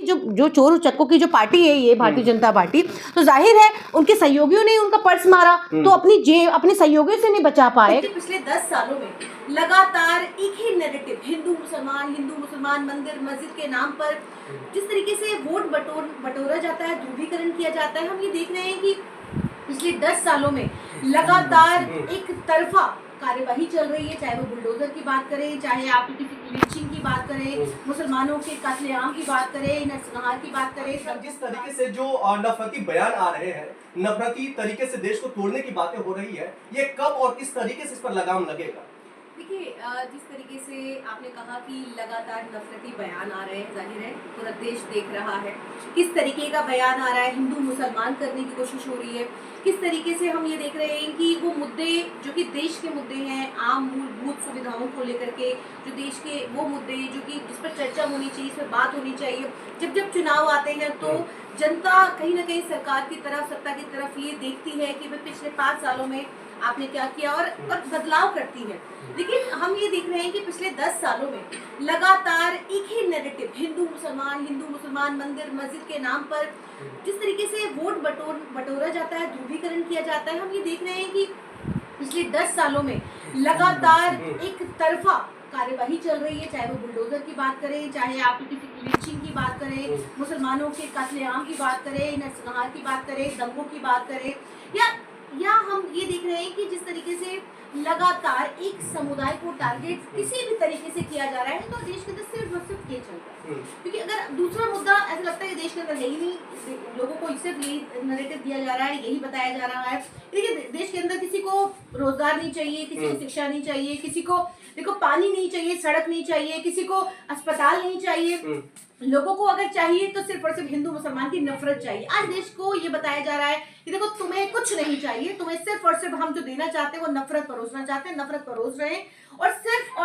जो जो चोर उचक्कों की जो पार्टी है ये भारतीय जनता पार्टी, तो जाहिर है उनके सहयोगियों ने उनका पर्स मारा, तो अपनी जेब अपने सहयोगियों से नहीं बचा पाए। पिछले 10 सालों में लगातार एक ही नैरेटिव हिंदू मुसलमान मंदिर मस्जिद के नाम पर जिस तरीके से वोट बटोरा जाता है, ध्रुवीकरण किया जाता है, हम ये देख रहे हैं कि पिछले 10 सालों में लगातार एक तरफा कार्यवाही चल रही है, चाहे वो बुलडोजर की बात करें, चाहे आप लिंचिंग की बात करें, मुसलमानों के कत्लेआम की बात करें, नरसंहार की बात करें। जिस तरीके से जो नफरती बयान आ रहे हैं, नफरती तरीके से देश को तोड़ने की बातें हो रही है, ये कब और किस तरीके से इस पर लगाम लगेगा? देखिए, जिस तरीके से आपने कहा कि लगातार नफरती बयान आ रहे हैं, जाहिर है पूरा देश देख रहा है किस तरीके का बयान आ रहा है, हिंदू मुसलमान करने की कोशिश हो रही है, किस तरीके से हम ये देख रहे हैं कि वो मुद्दे जो कि देश के मुद्दे हैं, आम मूलभूत सुविधाओं को लेकर के जो देश के वो मुद्दे जो कि जिस पर चर्चा होनी चाहिए, इस पर बात होनी चाहिए, जब चुनाव आते हैं तो जनता कहीं ना कहीं सरकार की तरफ, सत्ता की तरफ ये देखती है कि भाई पिछले 5 सालों में आपने क्या किया और बदलाव करती है। लेकिन हम ये देख रहे हैं कि पिछले 10 सालों में लगातार एक ही नैरेटिव हिंदू मुसलमान मंदिर मस्जिद के नाम पर जिस तरीके से वोट बटोरा जाता है, ध्रुवीकरण किया जाता है, हम ये देख रहे हैं कि पिछले 10 सालों में लगातार एक तरफा कार्यवाही चल रही है, चाहे वो बुलडोजर की बात करें, चाहे आप लिंचिंग की बात करें, मुसलमानों के कत्लेआम की बात करें, नरसंहार की बात करें, दंगों की बात करें, या हम ये देख रहे हैं कि जिस तरीके से लगातार एक समुदाय को टारगेट किसी भी तरीके से किया जा रहा है, तो देश के अंदर सिर्फ और सिर्फ ये चल रहा है। क्योंकि अगर दूसरा मुद्दा ऐसा लगता है कि देश के अंदर है ही नहीं, लोगों को सिर्फ यही नैरेटिव दिया जा रहा है, यही बताया जा रहा है। देखिए, देश के अंदर किसी को रोजगार नहीं चाहिए, किसी को शिक्षा नहीं चाहिए, किसी को देखो पानी नहीं चाहिए, सड़क नहीं चाहिए, किसी को अस्पताल नहीं चाहिए, लोगों को अगर चाहिए तो सिर्फ और सिर्फ हिंदू मुसलमान की नफरत चाहिए। आज देश को ये बताया जा रहा है कि देखो तुम्हें कुछ नहीं चाहिए, तुम्हें सिर्फ और सिर्फ हम जो देना चाहते हैं वो नफरत परोसना चाहते हैं, नफरत परोस रहे हैं। और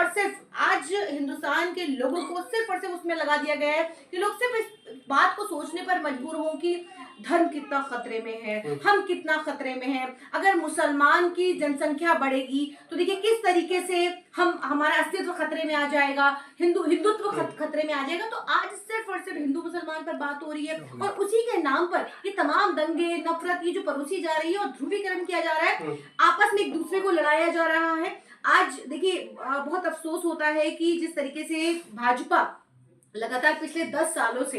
सिर्फ आज हिंदुस्तान के लोगों को सिर्फ और सिर्फ उसमें लगा दिया गया है कि लोग सिर्फ इस बात को सोचने पर मजबूर हों कि धर्म कितना खतरे में है, हम कितना खतरे में हैं। अगर मुसलमान की जनसंख्या बढ़ेगी तो देखिए किस तरीके से हमारा अस्तित्व खतरे में आ जाएगा, हिंदुत्व खतरे में आ जाएगा। तो आज सिर्फ और सिर्फ हिंदू मुसलमान पर बात हो रही है और उसी के नाम पर ये तमाम दंगे नफरत ये जो परोसी जा रही है और ध्रुवीकरण किया जा रहा है, आपस में एक दूसरे को लड़ाया जा रहा है। आज देखिए, बहुत अफसोस होता है कि जिस तरीके से भाजपा लगातार पिछले 10 सालों से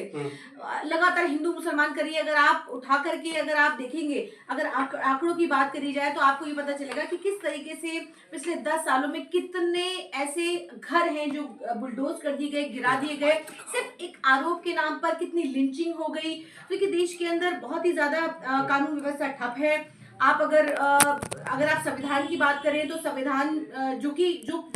लगातार हिंदू मुसलमान करिए, अगर आप उठा करके अगर आप देखेंगे, अगर आंकड़ों की बात करी जाए तो आपको ये पता चलेगा कि किस तरीके से पिछले 10 सालों में कितने ऐसे घर हैं जो बुलडोज कर दिए गए, गिरा दिए गए, सिर्फ एक आरोप के नाम पर कितनी लिंचिंग हो गई। क्योंकि देश के अंदर बहुत ही ज्यादा कानून व्यवस्था ठप है। आप अगर आप संविधान की बात करें तो संविधान जो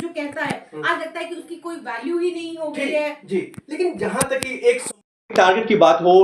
कहता है, आज लगता है कि उसकी कोई वैल्यू ही नहीं हो गई है जी। लेकिन जहां तक कि एक टारगेट की बात हो,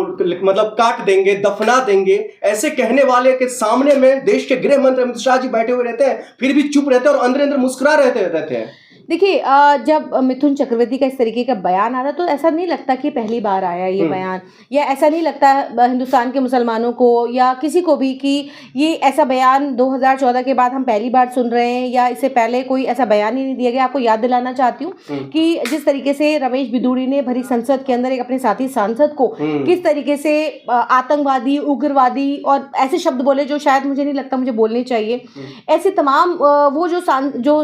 मतलब काट देंगे, दफना देंगे, ऐसे कहने वाले के सामने में देश के गृह मंत्री अमित शाह जी बैठे हुए रहते हैं, फिर भी चुप रहते हैं और अंदर अंदर मुस्कुरा रहते हैं। देखिए, जब मिथुन चक्रवर्ती का इस तरीके का बयान आता तो ऐसा नहीं लगता कि पहली बार आया ये बयान, या ऐसा नहीं लगता हिंदुस्तान के मुसलमानों को या किसी को भी कि ये ऐसा बयान 2014 के बाद हम पहली बार सुन रहे हैं, या इससे पहले कोई ऐसा बयान ही नहीं दिया गया। आपको याद दिलाना चाहती हूँ कि जिस तरीके से रमेश बिदूड़ी ने भरी संसद के अंदर एक अपने साथी सांसद को किस तरीके से आतंकवादी, उग्रवादी और ऐसे शब्द बोले जो शायद मुझे नहीं लगता मुझे बोलने चाहिए, ऐसे तमाम वो जो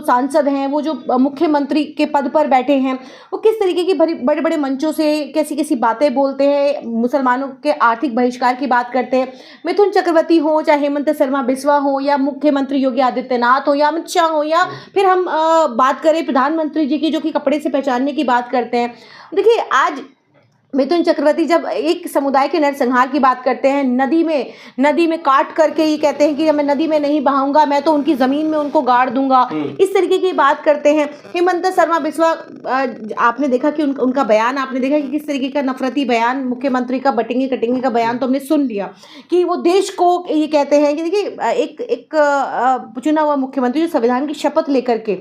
सांसद हैं, वो जो मुख्यमंत्री के पद पर बैठे हैं, वो किस तरीके की बड़े बड़े मंचों से कैसी बातें बोलते हैं, मुसलमानों के आर्थिक बहिष्कार की बात करते हैं। मिथुन चक्रवर्ती हो, चाहे हेमंत शर्मा बिस्वा हो, या मुख्यमंत्री योगी आदित्यनाथ हो, या अमित शाह हो, या फिर हम बात करें प्रधानमंत्री जी की जो कि कपड़े से पहचानने की बात करते हैं। देखिए, आज मिथुन चक्रवर्ती जब एक समुदाय के नरसंहार की बात करते हैं, नदी में काट करके ये कहते हैं कि मैं नदी में नहीं बहाऊंगा, मैं तो उनकी जमीन में उनको गाड़ दूंगा, इस तरीके की बात करते हैं। हेमंत शर्मा बिस्वा, आपने देखा कि उनका बयान, आपने देखा कि किस तरीके का नफरती बयान, मुख्यमंत्री का बटेंगे कटेंगे का बयान तो हमने सुन लिया कि वो देश को ये कहते हैं कि देखिए एक चुना हुआ मुख्यमंत्री जो संविधान की शपथ लेकर के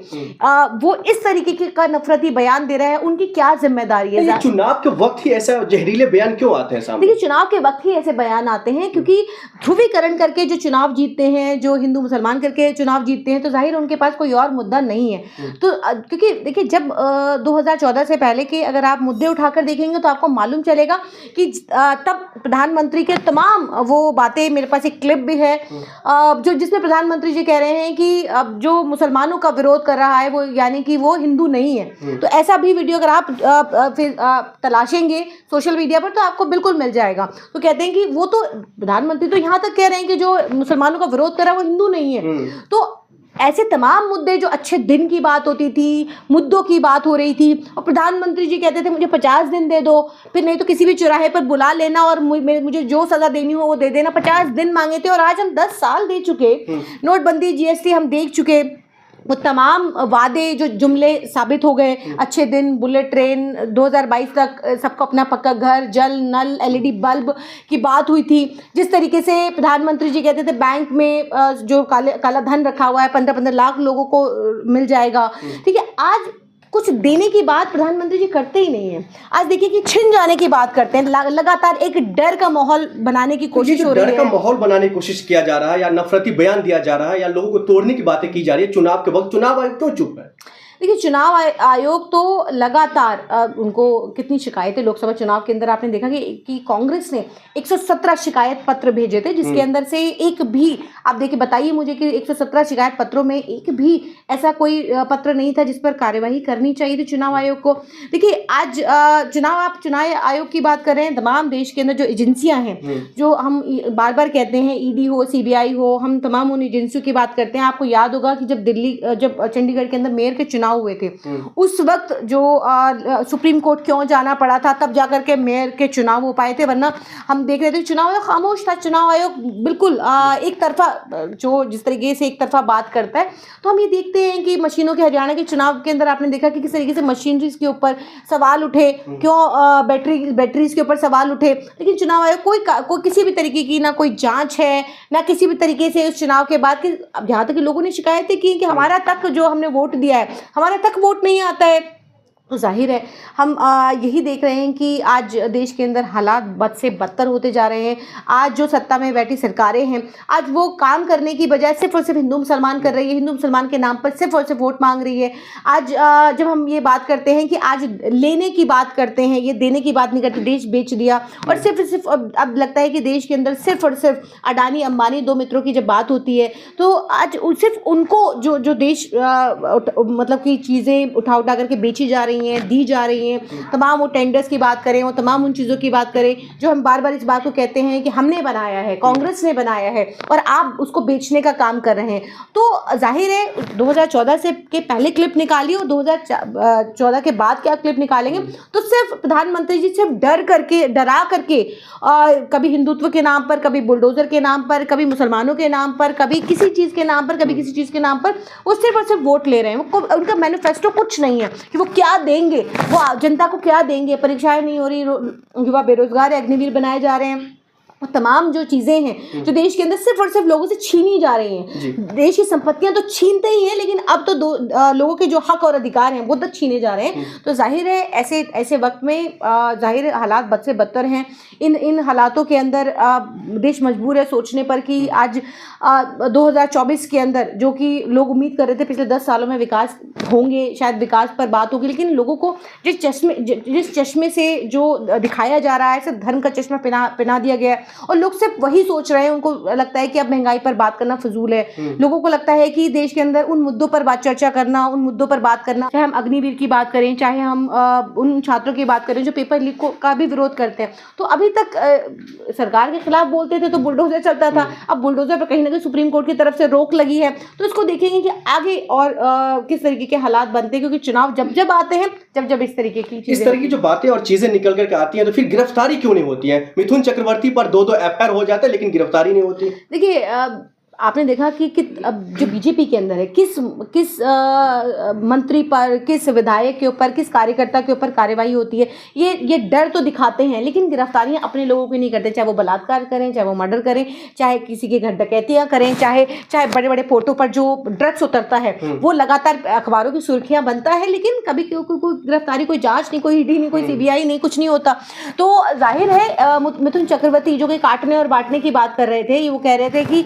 वो इस तरीके का नफरती बयान दे रहा है, उनकी क्या जिम्मेदारी है? चुनाव के वक्त ही ऐसा जहरीले बयान क्यों आते हैं सामने? देखिए, चुनाव के वक्त ही ऐसे बयान आते हैं, क्योंकि ध्रुवीकरण करके जो चुनाव जीतते हैं, जो हिंदू मुसलमान करके चुनाव जीतते हैं, तो जाहिर है उनके पास कोई और मुद्दा नहीं है। तो क्योंकि देखिए, जब 2014 से पहले के अगर आप मुद्दे उठाकर देखेंगे तो आपको मालूम चलेगा कि तब प्रधानमंत्री के तमाम वो बातें, मेरे पास एक क्लिप भी है जो जिसमें प्रधानमंत्री जी कह रहे हैं कि अब जो मुसलमानों का विरोध कर रहा है वो यानी कि वो हिंदू नहीं है। तो ऐसा भी वीडियो अगर आप फिर तलाशेंगे सोशल मीडिया पर तो आपको बिल्कुल मिल जाएगा। तो कहते हैं कि वो तो प्रधानमंत्री तो यहाँ तक कह रहे हैं कि जो मुसलमानों का विरोध कर रहा है वो हिंदू नहीं है। तो ऐसे तमाम मुद्दे, जो अच्छे दिन की बात होती थी, मुद्दों की बात हो रही थी, और प्रधानमंत्री जी कहते थे मुझे 50 दिन दे दो, फिर नहीं तो किसी भी चौराहे पर बुला लेना और मुझे जो सज़ा देनी हो वो दे देना। 50 दिन मांगे थे और आज हम 10 साल दे चुके। नोटबंदी, जीएसटी हम देख चुके, वो तमाम वादे जो जुमले साबित हो गए। अच्छे दिन, बुलेट ट्रेन, 2022 तक सबको अपना पक्का घर, जल, नल, एलईडी बल्ब की बात हुई थी। जिस तरीके से प्रधानमंत्री जी कहते थे बैंक में जो काला धन रखा हुआ है 15-15 लाख लोगों को मिल जाएगा। ठीक है, आज कुछ देने की बात प्रधानमंत्री जी करते ही नहीं है। आज देखिए कि छिन जाने की बात करते हैं। लगातार एक डर का माहौल बनाने की कोशिश हो रही है। डर का माहौल बनाने की कोशिश किया जा रहा है, या नफरती बयान दिया जा रहा है, या लोगों को तोड़ने की बातें की जा रही है चुनाव के वक्त। चुनाव आयोग क्यों चुप है? देखिए, चुनाव आयोग तो लगातार उनको कितनी शिकायतें लोकसभा चुनाव के अंदर आपने देखा कि कांग्रेस ने 117 शिकायत पत्र भेजे थे, जिसके अंदर से एक भी, आप देखिए बताइए मुझे कि 117 शिकायत पत्रों में एक भी ऐसा कोई पत्र नहीं था जिस पर कार्यवाही करनी चाहिए थी चुनाव आयोग को। देखिए, आज चुनाव आयोग की बात कर रहे हैं, तमाम देश के अंदर जो एजेंसियां हैं, जो हम बार बार कहते हैं, ईडी हो, सीबीआई हो, हम तमाम उन एजेंसियों की बात करते हैं। आपको याद होगा कि जब चंडीगढ़ के अंदर मेयर के चुनाव हुए थे, उस वक्त जो सुप्रीम कोर्ट क्यों जाना पड़ा था, तब जाकर के मेयर के चुनाव हो पाए थे, वरना हम देख रहे थे चुनाव आयोग खामोश था। चुनाव आयोग बिल्कुल एक तरफा, जो जिस तरीके से एक तरफा बात करता है। तो हम ये देखते हैं कि मशीनों के, हरियाणा के चुनाव के अंदर आपने देखा कि किस तरीके से मशीनरीज के ऊपर सवाल उठे, क्यों बैटरीज के ऊपर सवाल उठे, लेकिन चुनाव आयोग कोई किसी भी तरीके की ना कोई जांच है, ना किसी भी तरीके से उस चुनाव के बाद की। अब जहाँ तक कि लोगों ने शिकायतें की कि हमारा तक जो हमने वोट दिया है, हमारे तक वोट नहीं आता है, तो जाहिर है हम यही देख रहे हैं कि आज देश के अंदर हालात बद से बदतर होते जा रहे हैं। आज जो सत्ता में बैठी सरकारें हैं, आज वो काम करने की बजाय सिर्फ और सिर्फ हिंदू मुसलमान कर रही है, हिंदू मुसलमान के नाम पर सिर्फ और सिर्फ वोट मांग रही है। आज जब हम ये बात करते हैं कि आज लेने की बात करते हैं, ये देने की बात नहीं करते, देश बेच दिया, और सिर्फ अब लगता है कि देश के अंदर सिर्फ और सिर्फ अडानी अंबानी दो मित्रों की जब बात होती है, तो आज सिर्फ उनको जो देश मतलब कि चीज़ें उठा करके बेची जा रही हैं, दी जा रही हैं। तमाम वो टेंडर्स की बात करें, वो तमाम उन चीज़ों की बात करें जो हम बार बार इस बात को कहते हैं कि हमने बनाया है, कांग्रेस ने बनाया है, और आप उसको बेचने का काम कर रहे हैं। तो जाहिर है 2014 से के पहले क्लिप निकालिए और 2014 के बाद क्या क्लिप निकालेंगे, तो सिर्फ प्रधानमंत्री जी सिर्फ डरा करके कभी हिंदुत्व के नाम पर, कभी बुलडोजर के नाम पर, कभी मुसलमानों के नाम पर, कभी किसी चीज़ के नाम पर, कभी किसी चीज़ के नाम पर, वो सिर्फ और सिर्फ वोट ले रहे हैं। उनका मैनिफेस्टो कुछ नहीं है कि वो क्या देंगे, वो जनता को क्या देंगे। परीक्षाएं नहीं हो रही, युवा बेरोजगार है, अग्निवीर बनाए जा रहे हैं, और तमाम जो चीज़ें हैं जो देश के अंदर सिर्फ और सिर्फ लोगों से छीनी जा रही हैं। देश की संपत्तियां तो छीनते ही हैं, लेकिन अब तो लोगों के जो हक और अधिकार हैं वो तो छीने जा रहे हैं। तो जाहिर है ऐसे वक्त में जाहिर है हालात बद से बदतर हैं। इन हालातों के अंदर देश मजबूर है सोचने पर कि आज 2024 के अंदर जो कि लोग उम्मीद कर रहे थे पिछले 10 सालों में विकास होंगे, शायद विकास पर बात होगी, लेकिन लोगों को जिस चश्मे से जो दिखाया जा रहा है, सिर्फ धर्म का चश्मा पहना दिया गया है, और लोग सिर्फ वही सोच रहे हैं। उनको लगता है कि अब महंगाई पर बात करना फजूल है। लोगों को लगता है कि देश के अंदर उन मुद्दों पर चर्चा करना, उन मुद्दों पर बात करना, चाहे हम अग्निवीर की बात करें, चाहे हम उन छात्रों की बात करें जो पेपर लीक का भी विरोध करते हैं। तो अभी तक सरकार के खिलाफ बोलते थे तो बुलडोजर चलता था, अब बुलडोजर पर कहीं ना कहीं सुप्रीम कोर्ट की तरफ से रोक लगी है। तो इसको देखेंगे कि आगे और किस तरीके के हालात बनते हैं, क्योंकि चुनाव जब आते हैं, जब इस तरीके की चीजें, इस तरह की जो बातें और चीजें निकल करके आती हैं, तो फिर गिरफ्तारी क्यों नहीं होती है? मिथुन चक्रवर्ती पर 2 एफआईआर हो जाते हैं, लेकिन गिरफ्तारी नहीं होती। देखिए आपने देखा कि अब जो बीजेपी के अंदर है किस मंत्री पर, किस विधायक के ऊपर, किस कार्यकर्ता के ऊपर कार्रवाई होती है, ये डर तो दिखाते हैं, लेकिन गिरफ्तारियां अपने लोगों की नहीं करते, चाहे वो बलात्कार करें, चाहे वो मर्डर करें, चाहे किसी के घर डकैतियां करें, चाहे बड़े बड़े पोर्टों पर जो ड्रग्स उतरता है वो लगातार अखबारों की सुर्खियां बनता है, लेकिन कभी कोई गिरफ्तारी, कोई जांच नहीं, कोई ईडी नहीं, कोई सीबीआई नहीं, कुछ नहीं होता। तो जाहिर है मिथुन चक्रवर्ती जो कि काटने और बांटने की बात कर रहे थे, वो कह रहे थे कि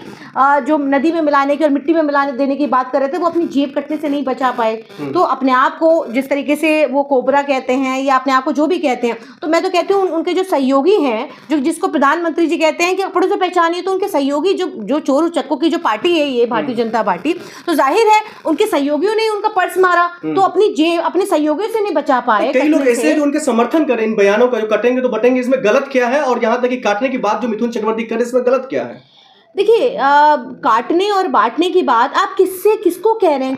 जो नदी में मिलाने की और मिट्टी में मिलाने देने की बात कर रहे थे, वो अपनी जेब कटने से नहीं बचा पाए। तो अपने आप को जिस तरीके से वो कोबरा कहते हैं या अपने आप को जो भी कहते हैं, तो मैं तो कहती हूँ उनके जो सहयोगी हैं, जो जिसको प्रधानमंत्री जी कहते हैं कि कपड़ों से पहचानिए, तो उनके सहयोगी जो चोर उचक्कों की जो पार्टी है, ये भारतीय जनता पार्टी, तो जाहिर है उनके सहयोगियों ने उनका पर्स मारा, तो अपनी जेब अपने सहयोगियों से नहीं बचा पाए। कई लोग ऐसे जो उनके समर्थन करें इन बयानों का, जो कटेंगे तो बटेंगे, इसमें गलत क्या है, और यहाँ तक कि काटने की बात जो मिथुन चक्रवर्ती करे, इसमें गलत क्या है? देखिए, काटने और बांटने की बात आप किसको कह रहे हैं?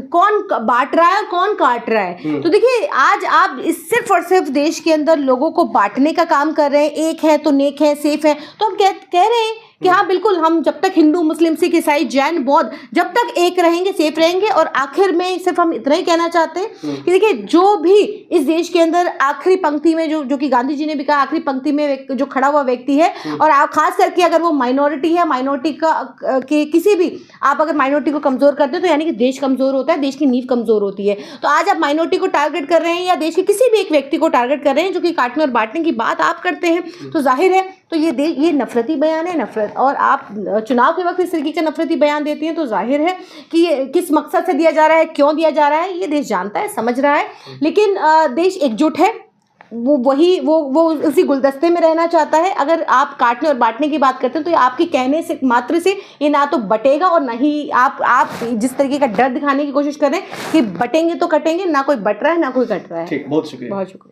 कौन बांट रहा है और कौन काट रहा है? तो देखिए, आज आप सिर्फ और सिर्फ देश के अंदर लोगों को बांटने का काम कर रहे हैं। एक है तो नेक है, सेफ है, तो हम कह रहे हैं कि हाँ बिल्कुल, हम जब तक हिंदू, मुस्लिम, सिख, ईसाई, जैन, बौद्ध जब तक एक रहेंगे, सेफ रहेंगे। और आखिर में सिर्फ हम इतना ही कहना चाहते हैं कि देखिए, जो भी इस देश के अंदर आखिरी पंक्ति में जो कि गांधी जी ने भी कहा, आखिरी पंक्ति में जो खड़ा हुआ व्यक्ति है, और खास करके अगर वो माइनॉरिटी है, माइनॉरिटी के किसी भी आप अगर माइनॉरिटी को कमजोर करते हो, तो यानी कि देश कमजोर होता है, देश की नींव कमजोर होती है। तो आज आप माइनॉरिटी को टारगेट कर रहे हैं या देश के किसी भी एक व्यक्ति को टारगेट कर रहे हैं, जो कि काटने और बांटने की बात आप करते हैं, तो जाहिर है तो ये नफरती बयान है, नफरत। और आप चुनाव के वक्त इस तरीके का नफरती बयान देती हैं, तो जाहिर है कि ये किस मकसद से दिया जा रहा है, क्यों दिया जा रहा है, ये देश जानता है, समझ रहा है। लेकिन देश एकजुट है, वो उसी गुलदस्ते में रहना चाहता है। अगर आप काटने और बांटने की बात करते हैं, तो ये आपके कहने से मात्र से ये ना तो बटेगा, और ना ही आप जिस तरीके का डर दिखाने की कोशिश कर रहे हैं कि बटेंगे तो कटेंगे, ना कोई बट रहा है ना कोई कट रहा है। ठीक, बहुत शुक्रिया। बहुत शुक्रिया।